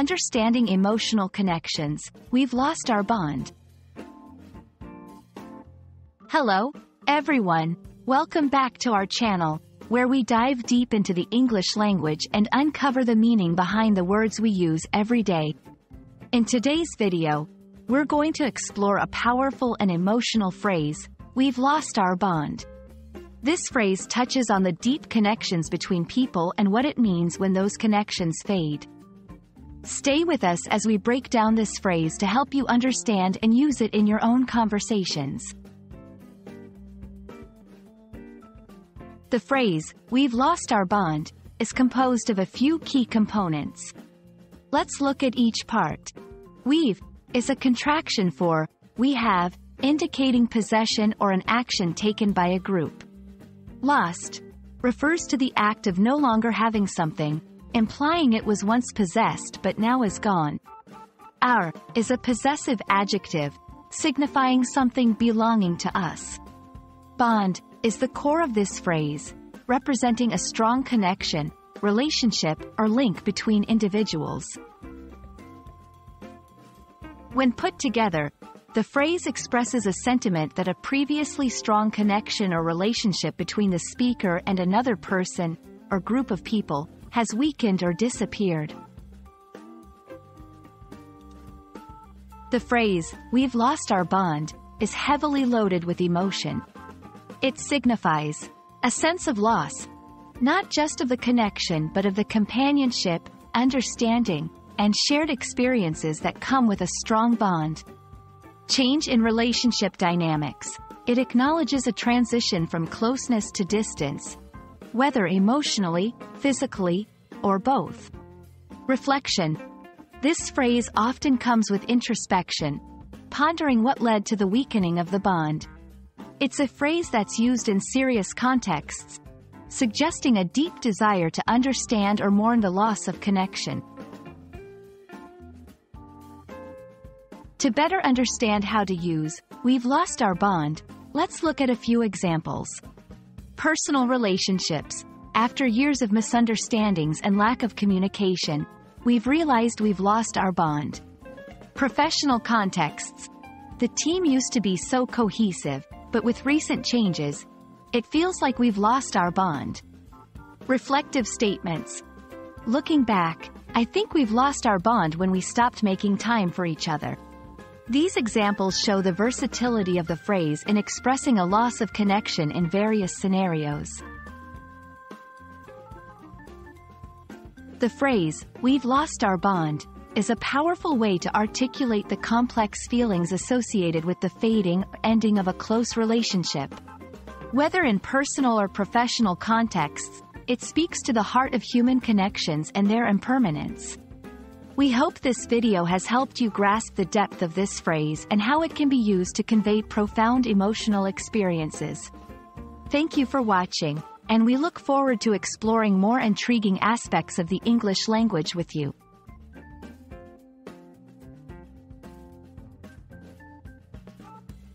understanding emotional connections, we've lost our bond. Hello, everyone. Welcome back to our channel, where we dive deep into the English language and uncover the meaning behind the words we use every day. In today's video, we're going to explore a powerful and emotional phrase, "We've lost our bond." This phrase touches on the deep connections between people and what it means when those connections fade. Stay with us as we break down this phrase to help you understand and use it in your own conversations. The phrase, "We've lost our bond," is composed of a few key components. Let's look at each part. We've is a contraction for we have, indicating possession or an action taken by a group. Lost refers to the act of no longer having something, implying it was once possessed but now is gone. Our is a possessive adjective, signifying something belonging to us. Bond is the core of this phrase, representing a strong connection, relationship, or link between individuals. When put together, the phrase expresses a sentiment that a previously strong connection or relationship between the speaker and another person, or group of people, has weakened or disappeared. The phrase, "We've lost our bond," is heavily loaded with emotion. It signifies a sense of loss, not just of the connection but of the companionship, understanding, and shared experiences that come with a strong bond. Change in relationship dynamics. It acknowledges a transition from closeness to distance, whether emotionally, physically, or both. Reflection. This phrase often comes with introspection, pondering what led to the weakening of the bond. It's a phrase that's used in serious contexts, suggesting a deep desire to understand or mourn the loss of connection. To better understand how to use "We've lost our bond," let's look at a few examples. Personal relationships. After years of misunderstandings and lack of communication, we've realized we've lost our bond. Professional contexts. The team used to be so cohesive, but with recent changes, it feels like we've lost our bond. Reflective statements. Looking back, I think we've lost our bond when we stopped making time for each other. These examples show the versatility of the phrase in expressing a loss of connection in various scenarios. The phrase, "We've lost our bond," is a powerful way to articulate the complex feelings associated with the fading or ending of a close relationship. Whether in personal or professional contexts, it speaks to the heart of human connections and their impermanence. We hope this video has helped you grasp the depth of this phrase and how it can be used to convey profound emotional experiences. Thank you for watching, and we look forward to exploring more intriguing aspects of the English language with you.